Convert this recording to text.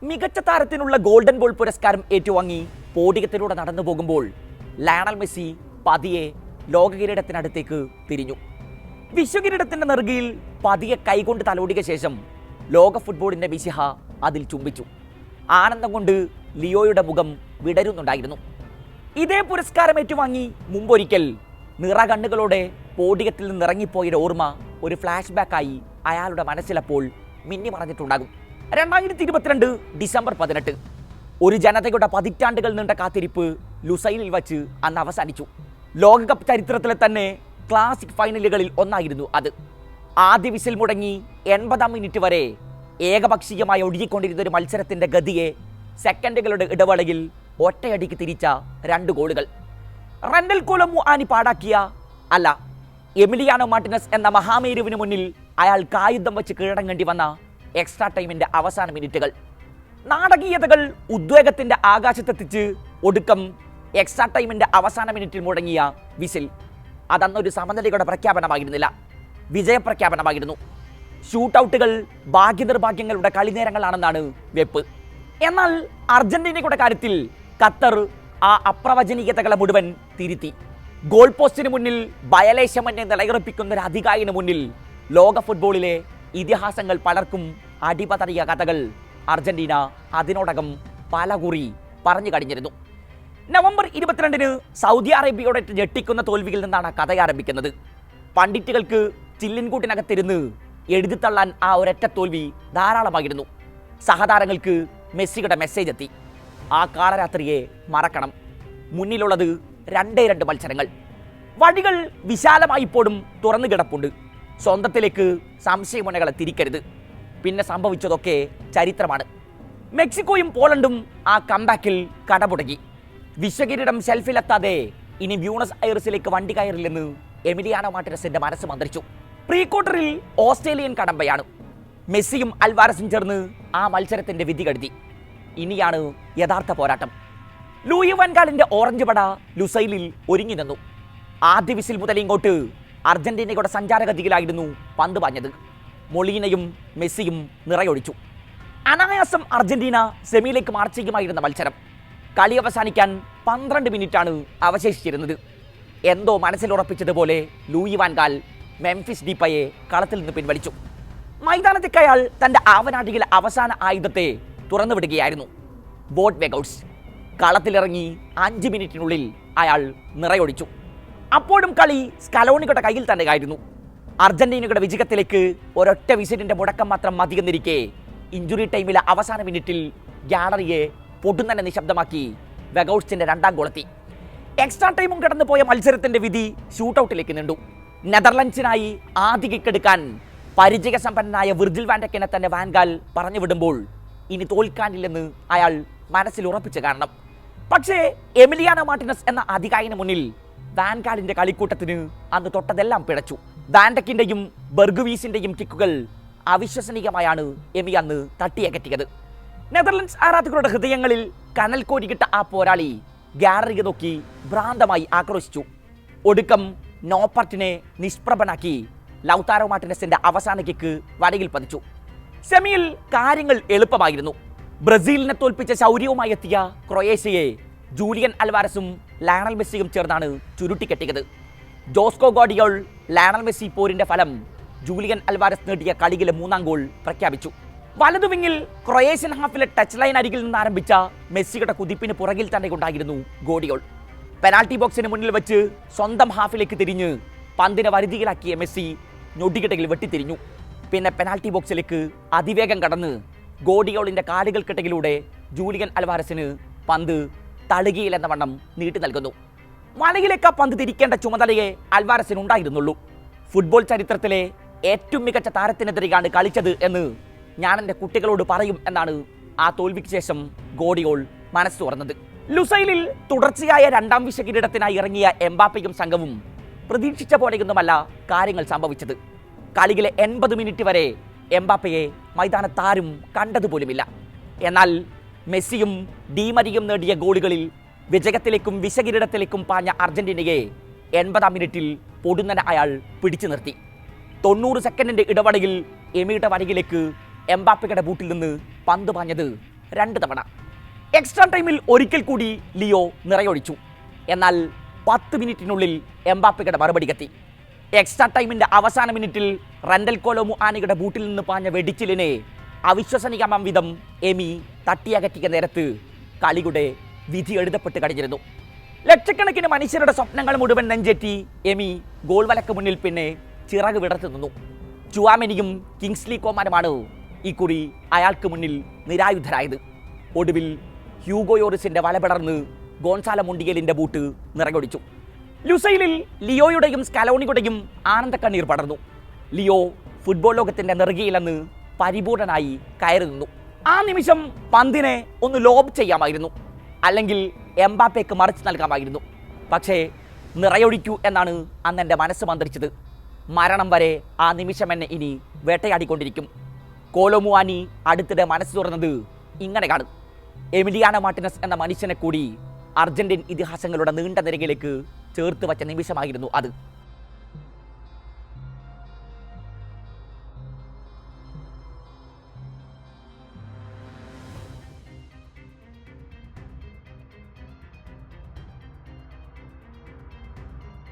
മികച്ച താരത്തിനുള്ള golden ball പുരസ്കാരം ഏറ്റുവാങ്ങി പോഡിയത്തിലൂടെ നടന്നു പോകുമ്പോൾ ലയണൽ മെസ്സി പതിയെ ലോകകിരീടത്തിനടുത്തേക്ക് തിരിഞ്ഞു. വിശ്വകിരീടത്തിന്റെ നെറുകയിൽ പതിയെ കൈകൊണ്ട് തലോടിയ ശേഷം ലോക ഫുട്ബോളിന്റെ മിശിഹ അതിൽ ചുംബിച്ചു. ആനന്ദം കൊണ്ട് ലിയോയുടെ മുഖം വിടരുന്നുണ്ടായിരുന്നു. ഇതേ പുരസ്കാരം ഏറ്റുവാങ്ങി മുമ്പൊരിക്കൽ നിറകണ്ണുകളോടെ പോഡിയത്തിൽ നിന്നിറങ്ങിപ്പോയൊരു ഓർമ്മ ഒരു ഫ്ലാഷ് ബാക്കായി അയാളുടെ മനസ്സിലപ്പോൾ മിന്നി മറഞ്ഞിട്ടുണ്ടാകും. 2022 ഡിസംബർ 18 ഒരു ജനതയുടെ പതിറ്റാണ്ടുകൾ നീണ്ട കാത്തിരിപ്പ് ലുസൈലിൽ വച്ച് അന്ന് അവസാനിച്ചു. ലോകകപ്പ് ചരിത്രത്തിലെ തന്നെ ക്ലാസിക് ഫൈനലുകളിൽ ഒന്നായിരുന്നു അത്. ആദ്യ വിസിൽ മുടങ്ങി 80-ാം മിനിറ്റ് വരെ ഏകപക്ഷീയമായി ഒഴുകിക്കൊണ്ടിരുന്ന ഒരു മത്സരത്തിന്റെ ഗതിയെ സെക്കൻഡുകളുടെ ഇടവേളയിൽ ഒറ്റയടിക്ക് തിരിച്ച 2 ഗോളുകൾ. റെൻഡൽ കൊളമു ആനി പാടാക്കിയ അല്ല, എമിലിയാനോ മാർട്ടിനസ് എന്ന മഹാമേരുവിന് മുന്നിൽ അയാൾ കായുധം വെച്ച് കീഴടങ്ങേണ്ടി വന്ന എക്സ്ട്രാ ടൈമിന്റെ അവസാന മിനിറ്റുകൾ. നാടകീയതകൾ ഉദ്വേഗത്തിന്റെ ആകാശത്തെത്തിച്ച് ഒടുക്കം എക്സ്ട്രാ ടൈമിന്റെ അവസാന മിനിറ്റിൽ മുടങ്ങിയ വിസിൽ അതന്നൊരു സമനിലയുടെ പ്രഖ്യാപനമായിരുന്നില്ല, വിജയപ്രഖ്യാപനമായിരുന്നു. ഷൂട്ടൌട്ടുകൾ ഭാഗ്യനിർഭാഗ്യങ്ങളുടെ കളിനേരങ്ങളാണെന്നാണ് വെപ്പ്. എന്നാൽ അർജന്റീനയുടെ കാര്യത്തിൽ ഖത്തർ ആ അപ്രവചനീയതകളെ മുഴുവൻ തിരുത്തി. ഗോൾ പോസ്റ്റിന് മുന്നിൽ ബയലേശമന്യെ നിലയുറപ്പിക്കുന്ന ഒരു അധികായിന് മുന്നിൽ ലോക ഫുട്ബോളിലെ ഇതിഹാസങ്ങൾ പലർക്കും അടിപതറിയ കഥകൾ അർജന്റീന അതിനോടകം പലകുറി പറഞ്ഞു കഴിഞ്ഞിരുന്നു. നവംബർ 22 സൗദി അറേബ്യയോടെ ഞെട്ടിക്കുന്ന തോൽവിയിൽ നിന്നാണ് കഥ ആരംഭിക്കുന്നത്. പണ്ഡിറ്റുകൾക്ക് ചില്ലിൻകൂട്ടിനകത്തിരുന്ന് എഴുതിത്തള്ളാൻ ആ ഒരൊറ്റ തോൽവി ധാരാളമായിരുന്നു. സഹതാരങ്ങൾക്ക് മെസ്സിയുടെ മെസ്സേജ് എത്തി. ആ കാളരാത്രിയെ മറക്കണം. മുന്നിലുള്ളത് 2 മത്സരങ്ങൾ. വഴികൾ വിശാലമായിപ്പോഴും തുറന്നു കിടപ്പുണ്ട്. സ്വന്തത്തിലേക്ക് സംശയമുനകളെ തിരിക്കരുത്. പിന്നെ സംഭവിച്ചതൊക്കെ ചരിത്രമാണ്. മെക്സിക്കോയും പോളണ്ടും ആ കംബാക്കിൽ കടപുടങ്ങി. വിശ്വകിരീടം ഷെൽഫിലെത്താതെ ഇനി ബ്യൂണസ് ഐറിസിലേക്ക് വണ്ടി കയറില്ലെന്ന് എമിലിയാനോ മാർട്ടിനസിന്റെ മനസ്സ് മന്ത്രിച്ചു. പ്രീ ക്വാർട്ടറിൽ ഓസ്ട്രേലിയൻ കടമ്പയാണ്. മെസ്സിയും അൽവാരസും ചേർന്ന് ആ മത്സരത്തിന്റെ വിധി കഴുതി. ഇനിയാണ് യഥാർത്ഥ പോരാട്ടം. ലൂയി വാൻ ഗാലിന്റെ ഓറഞ്ച് പട ലുസൈലിൽ ഒരുങ്ങി നിന്നു. ആദ്യ വിസിൽ മുതൽ ഇങ്ങോട്ട് അർജന്റീനയുടെ സഞ്ചാരഗതിയിലായിരുന്നു പന്ത് പാഞ്ഞത്. മൊളീനയും മെസ്സിയും നിറയൊഴിച്ചു. അനായാസം അർജന്റീന സെമിയിലേക്ക് മാർച്ച് ചെയ്യുമായിരുന്ന മത്സരം കളി അവസാനിക്കാൻ 12 മിനിറ്റാണ് അവശേഷിച്ചിരുന്നത്. എന്തോ മനസ്സിലുറപ്പിച്ചതുപോലെ ലൂയി വാൻ ഗാൽ മെംഫിസ് ഡീപ്പയെ കളത്തിൽ നിന്ന് പിൻവലിച്ചു. മൈതാനത്തേക്ക് അയാൾ തന്റെ ആവനാഴിയിലെ അവസാന ആയുധത്തെ തുറന്നുവിടുകയായിരുന്നു. വോട്ട് വെഗൌട്സ്. കളത്തിലിറങ്ങി 5 മിനിറ്റിനുള്ളിൽ അയാൾ നിറയൊഴിച്ചു. അപ്പോഴും കളി സ്കലോണിയുടെ കയ്യിൽ തന്നെയായിരുന്നു. അർജന്റീനയുടെ വിജയത്തിലേക്ക് ഒരൊറ്റ വിസിലിന്റെ മുടക്കം മാത്രം മതിയെന്നിരിക്കെ ഇഞ്ചുറി ടൈമിലെ അവസാന മിനിറ്റിൽ ഗാലറിയെ പൊടുന്നനെ നിശബ്ദമാക്കി വെഗൌട്സിന്റെ 2ാം ഗോളെത്തി. എക്സ്ട്രാ ടൈമും കടന്നുപോയ മത്സരത്തിന്റെ വിധി ഷൂട്ടൌട്ടിലേക്ക് നീണ്ടു. നെതർലൻഡ്സിനായി ആദ്യ കിക്കെടുക്കാൻ പരിചയസമ്പന്നനായ വിർജിൽ വാൻഡക്കിനെ തന്നെ വാൻ ഗാൽ പറഞ്ഞു വിടുമ്പോൾ ഇനി തോൽക്കാനില്ലെന്ന് അയാൾ മനസ്സിൽ ഉറപ്പിച്ചു കാണണം. പക്ഷേ എമിലിയാനോ മാർട്ടിനസ് എന്ന അധികായന് മുന്നിൽ വാൻ ഗാലിന്റെ കളിക്കൂട്ടത്തിന് അന്ന് തൊട്ടതെല്ലാം പിഴച്ചു. വാൻഡക്കിന്റെയും ബെർഗുവീസിന്റെയും കിക്കുകൾ അവിശ്വസനീയമായാണ് എമി അന്ന് തട്ടിയകറ്റിയത്. നെതർലൻഡ്സ് ആരാധകരുടെ ഹൃദയങ്ങളിൽ കനൽ കോരിക്കിട്ട ആ പോരാളി ഗാലറിയെ നോക്കി ഭ്രാന്തമായി ആക്രോശിച്ചു. ഒടുക്കം നോപ്പർട്ടിനെ നിഷ്പ്രഭനാക്കി ലൗതാരോ മാർട്ടിനസിന്റെ അവസാന കിക്ക് വരയിൽ പതിച്ചു. സെമിയിൽ കാര്യങ്ങൾ എളുപ്പമായിരുന്നു. ബ്രസീലിനെ തോൽപ്പിച്ച ശൗര്യവുമായി എത്തിയ ക്രൊയേഷ്യയെ ജൂലിയൻ അൽവാരസും ലയണൽ മെസ്സിയും ചേർന്നാണ് ചുരുട്ടിക്കെട്ടിയത്. ജോസ്കോ ഗോഡിയോൾ ലയണൽ മെസ്സി പോരിന്റെ ഫലം ജൂലിയൻ അൽവാരസ് നേടിയ കളിയിലെ 3ാം ഗോൾ പ്രഖ്യാപിച്ചു. വലതുവിങ്ങിൽ ക്രൊയേഷ്യൻ ഹാഫിലെ ടച്ച് ലൈൻ അരികിൽ നിന്ന് ആരംഭിച്ച മെസ്സിയുടെ കുതിപ്പിന് പുറകിൽ തന്നെ ഉണ്ടായിരുന്നു ഗോഡിയോൾ. പെനാൽറ്റി ബോക്സിന് മുന്നിൽ വെച്ച് സ്വന്തം ഹാഫിലേക്ക് തിരിഞ്ഞ് പന്തിനെ വരുതിയിലാക്കിയ മെസ്സി ഞൊടികിടയിൽ വെട്ടിത്തിരിഞ്ഞു. പിന്നെ പെനാൽറ്റി ബോക്സിലേക്ക് അതിവേഗം കടന്ന് ഗോഡിയോളിന്റെ കാലുകൾക്കിടയിലൂടെ ജൂലിയൻ അൽവാരസിന് പന്ത് തളുകയിലെന്ന വണ്ണം നീട്ടി നൽകുന്നു. വലയിലേക്ക് ആ പന്ത് തിരിക്കേണ്ട ചുമതലയെ അൽവാരസിനുണ്ടായിരുന്നുള്ളൂ. ഫുട്ബോൾ ചരിത്രത്തിലെ ഏറ്റവും മികച്ച താരത്തിനെതിരെയാണ് കളിച്ചത് എന്ന് ഞാൻ എൻ്റെ കുട്ടികളോട് പറയും എന്നാണ് ആ തോൽവിക്ക് ശേഷം ഗോഡിയോൾ മനസ്സ് തുറന്നത്. ലുസൈലിൽ തുടർച്ചയായ 2ാം വിശ്വകിരീടത്തിനായി ഇറങ്ങിയ എംബാപ്പയും സംഘവും പ്രതീക്ഷിച്ച പോലെയൊന്നുമല്ല കാര്യങ്ങൾ സംഭവിച്ചത്. കളിയിലെ 80 മിനിറ്റ് വരെ എംബാപ്പയെ മൈതാനത്താരും കണ്ടതുപോലുമില്ല. എന്നാൽ മെസ്സിയും ഡീമരിയും നേടിയ ഗോളുകളിൽ വിജയത്തിലേക്കും വിശ്വകിരീടത്തിലേക്കും പാഞ്ഞ അർജന്റീനയെ 80-ാം മിനിറ്റിൽ പൊടുന്നനെ അയാൾ പിടിച്ചു നിർത്തി. 90 സെക്കൻഡിന്റെ ഇടവേളയിൽ എമിയുടെ വരയിലേക്ക് എംബാപ്പയുടെ ബൂട്ടിൽ നിന്ന് പന്ത് പാഞ്ഞത് 2 തവണ. എക്സ്ട്രാ ടൈമിൽ ഒരിക്കൽ കൂടി ലിയോ നിറയൊഴിച്ചു. എന്നാൽ 10 മിനിറ്റിനുള്ളിൽ എംബാപ്പയുടെ മറുപടി എത്തി. എക്സ്ട്രാ ടൈമിന്റെ അവസാന മിനിറ്റിൽ റണ്ടൽ കോലോ മുആനിയുടെ ബൂട്ടിൽ നിന്ന് പാഞ്ഞ വെടിച്ചിലിനെ അവിശ്വസനീയമാം വിധം എമി തട്ടിയകറ്റിയ നേരത്ത് കളിയുടെ വിധി എഴുതപ്പെട്ട് കഴിഞ്ഞിരുന്നു. ലക്ഷക്കണക്കിന് മനുഷ്യരുടെ സ്വപ്നങ്ങൾ മുഴുവൻ നെഞ്ചേറ്റി എമി ഗോൾ വലക്ക് മുന്നിൽ പിന്നെ ചിറക് വിടർത്തി നിന്നു. ചുവാമെനിയും കിങ്സ്ലി കോമാനുമാണ് ഇക്കുറി അയാൾക്ക് മുന്നിൽ നിരായുധരായത്. ഒടുവിൽ ഹ്യൂഗോ യോറിസിന്റെ വല പിടർന്ന് ഗോൺസാല മുണ്ടിയലിന്റെ ബൂട്ട് നിറകൊടിച്ചു. ലുസൈലിൽ ലിയോയുടെയും സ്കലോണിയുടെയും ആനന്ദ കണ്ണീർ പടർന്നു. ലിയോ ഫുട്ബോൾ ലോകത്തിന്റെ നെറുകയിലെന്ന് പരിപൂർണനായി കയറി നിന്നു. ആ നിമിഷം പന്തിനെ ഒന്ന് ലോബ് ചെയ്യാമായിരുന്നു, അല്ലെങ്കിൽ എംബാപ്പയ്ക്ക് മറിച്ച് നൽകാമായിരുന്നു. പക്ഷേ നിറയൊഴിക്കൂ എന്നാണ് അന്ന് എൻ്റെ മനസ്സ് മന്ത്രിച്ചത്. മരണം വരെ ആ നിമിഷം എന്നെ ഇനി വേട്ടയാടിക്കൊണ്ടിരിക്കും. കോലോ മുആനി അടുത്തിടെ മനസ്സ് തുറന്നത് ഇങ്ങനെ കാണും. എമിലിയാനോ മാർട്ടിനസ് എന്ന മനുഷ്യനെ കൂടി അർജന്റീൻ ഇതിഹാസങ്ങളുടെ നീണ്ട നിരയിലേക്ക് ചേർത്ത് വച്ച നിമിഷമായിരുന്നു അത്.